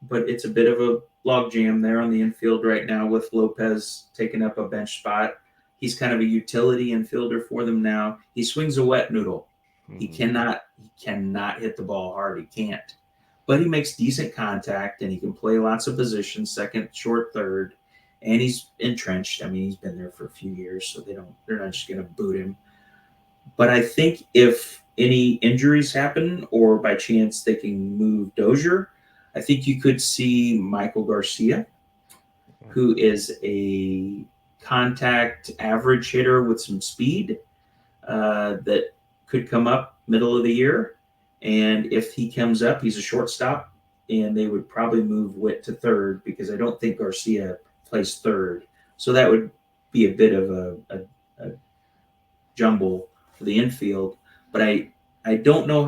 but it's a bit of a logjam there on the infield right now with Lopez taking up a bench spot. He's kind of a utility infielder for them now. He swings a wet noodle. Mm-hmm. He cannot hit the ball hard. He can't. But he makes decent contact, and he can play lots of positions, second, short, third, and he's entrenched. I mean, he's been there for a few years, so they're not just going to boot him. But I think if any injuries happen, or by chance they can move Dozier, I think you could see Michael Garcia, who is a contact average hitter with some speed that could come up middle of the year. And if he comes up, he's a shortstop, and they would probably move Witt to third, because I don't think Garcia plays third. So that would be a bit of a jumble for the infield. But I don't know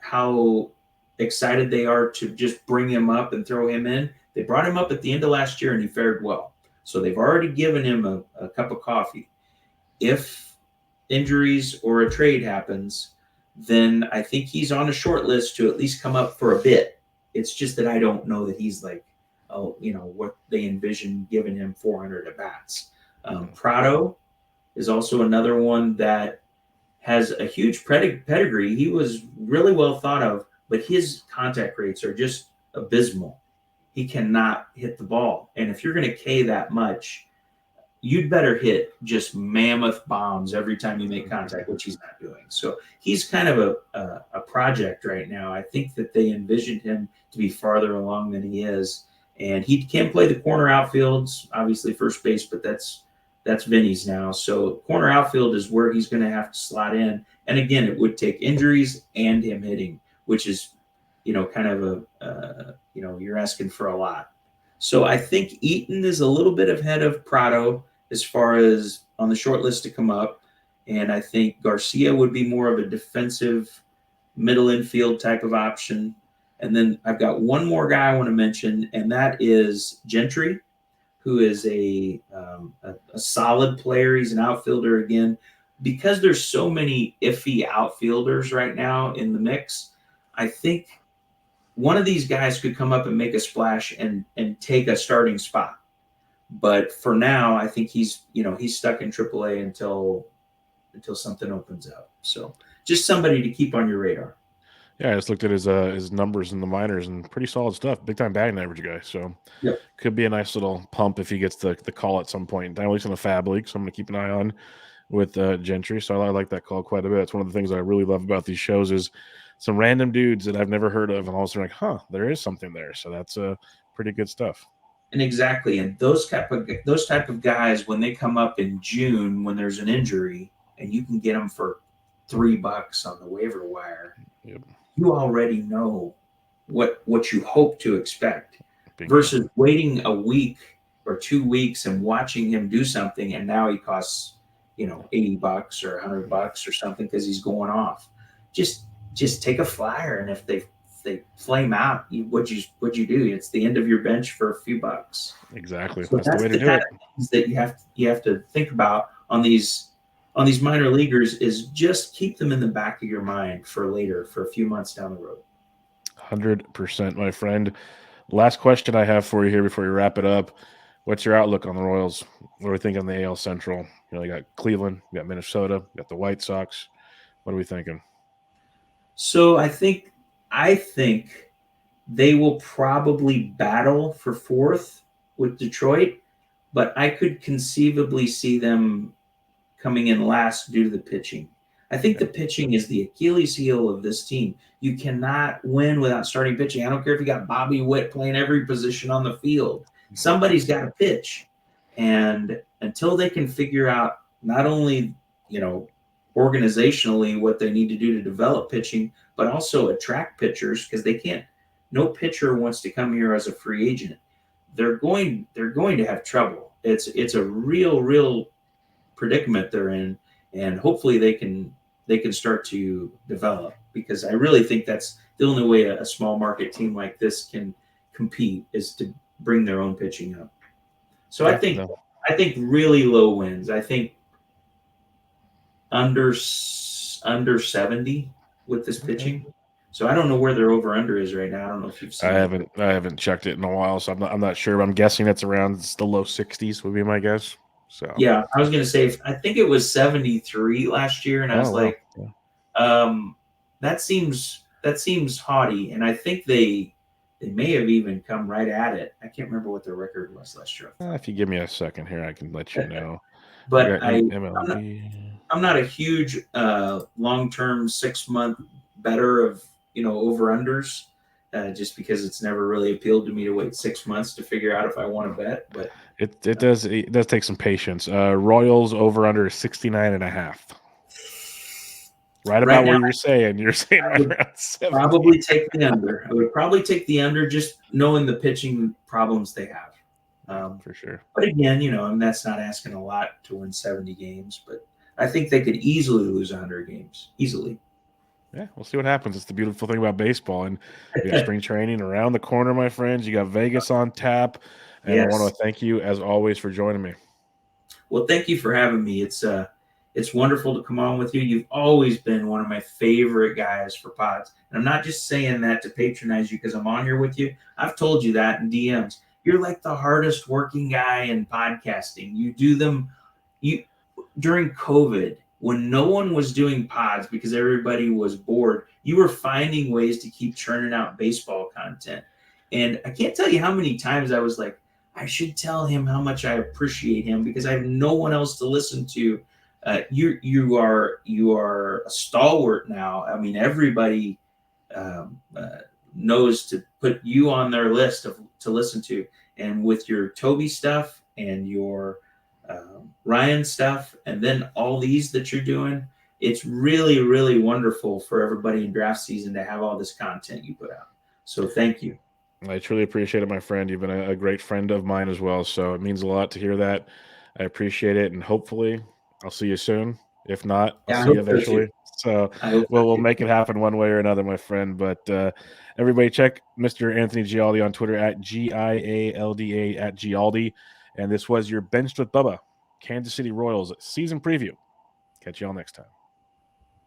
how excited they are to just bring him up and throw him in. They brought him up at the end of last year, and he fared well. So they've already given him a cup of coffee. If injuries or a trade happens, then I think he's on a short list to at least come up for a bit. It's just that I don't know that he's like, oh, what they envision giving him 400 at bats. Prado is also another one that has a huge pedigree. He was really well thought of, but his contact rates are just abysmal. He cannot hit the ball. And if you're going to K that much, you'd better hit just mammoth bombs every time you make contact, which he's not doing. So he's kind of a project right now. I think that they envisioned him to be farther along than he is. And he can play the corner outfields, obviously first base, but that's Vinny's now. So corner outfield is where he's going to have to slot in. And again, it would take injuries and him hitting, which is, kind of you're asking for a lot. So I think Eaton is a little bit ahead of Prado as far as on the short list to come up. And I think Garcia would be more of a defensive middle infield type of option. And then I've got one more guy I want to mention, and that is Gentry, who is a solid player. He's an outfielder again. Because there's so many iffy outfielders right now in the mix, I think one of these guys could come up and make a splash and take a starting spot. But for now, I think he's stuck in AAA until something opens up. So just somebody to keep on your radar. Yeah, I just looked at his numbers in the minors and pretty solid stuff. Big time batting average guy. So could be a nice little pump if he gets the call at some point. At least in the Fab League. So I'm going to keep an eye on with Gentry. So I like that call quite a bit. It's one of the things I really love about these shows is some random dudes that I've never heard of, and all of a sudden like, there is something there. So that's pretty good stuff. And exactly, and those type of guys, when they come up in June when there's an injury, and you can get them for $3 on the waiver wire, you already know what you hope to expect. Versus waiting a week or 2 weeks and watching him do something, and now he costs $80 or $100 or something because he's going off. Just take a flyer, and if they flame out, what'd you do? It's the end of your bench for a few bucks. Exactly. So that's the way to do it. That you have to think about on these minor leaguers is just keep them in the back of your mind for later, for a few months down the road. 100%, my friend. Last question I have for you here before we wrap it up. What's your outlook on the Royals? What do we think on the AL Central? You got Cleveland, you got Minnesota, you got the White Sox. What are we thinking? So I think they will probably battle for fourth with Detroit, but I could conceivably see them coming in last due to the pitching. I think the pitching is the Achilles heel of this team. You cannot win without starting pitching. I don't care if you got Bobby Witt playing every position on the field. Somebody's got to pitch. And until they can figure out not only, organizationally what they need to do to develop pitching, but also attract pitchers, because no pitcher wants to come here as a free agent. They're going to have trouble. It's a real predicament they're in, and hopefully they can start to develop, because I really think that's the only way a small market team like this can compete is to bring their own pitching up. So I think really low wins. I think under 70 with this pitching. So I don't know where their over under is right now. I don't know if you've seen. I haven't checked it in a while, so I'm not sure. But I'm guessing it's around the low 60s would be my guess. So yeah, I was gonna say I think it was 73 last year, and I was that seems haughty, and I think they may have even come right at it. I can't remember what their record was last year. If you give me a second here, I can let you know. But I'm not a huge long-term 6-month better of over-unders, just because it's never really appealed to me to wait 6 months to figure out if I want to bet. But it does take some patience. Royals over-under 69.5. Right about where you're saying. You're saying right around 70. Probably take the under. I would probably take the under, just knowing the pitching problems they have. For sure. But again, and that's not asking a lot to win 70 games. But I think they could easily lose 100 games. Easily. Yeah, we'll see what happens. It's the beautiful thing about baseball. And you got spring training around the corner, my friends. You got Vegas on tap. And I want to thank you, as always, for joining me. Well, thank you for having me. It's It's wonderful to come on with you. You've always been one of my favorite guys for pods. And I'm not just saying that to patronize you because I'm on here with you. I've told you that in DMs. You're like the hardest working guy in podcasting. You do them during COVID, when no one was doing pods because everybody was bored, you were finding ways to keep churning out baseball content. And I can't tell you how many times I was like, I should tell him how much I appreciate him because I have no one else to listen to. You are a stalwart now. I mean, everybody knows to put you on their list to listen to. And with your Toby stuff and your Ryan stuff, and then all these that you're doing, it's really, really wonderful for everybody in draft season to have all this content you put out. So thank you. I truly appreciate it, my friend. You've been a great friend of mine as well. So it means a lot to hear that. I appreciate it. And hopefully I'll see you soon. If not, I'll Yeah, I see you hope so eventually. too. So I hope so we'll too. make it happen one way or another, my friend. But everybody check Mr. Anthony Gialde on Twitter at GIALDA at Gialde. And this was your Benched with Bubba, Kansas City Royals season preview. Catch you all next time.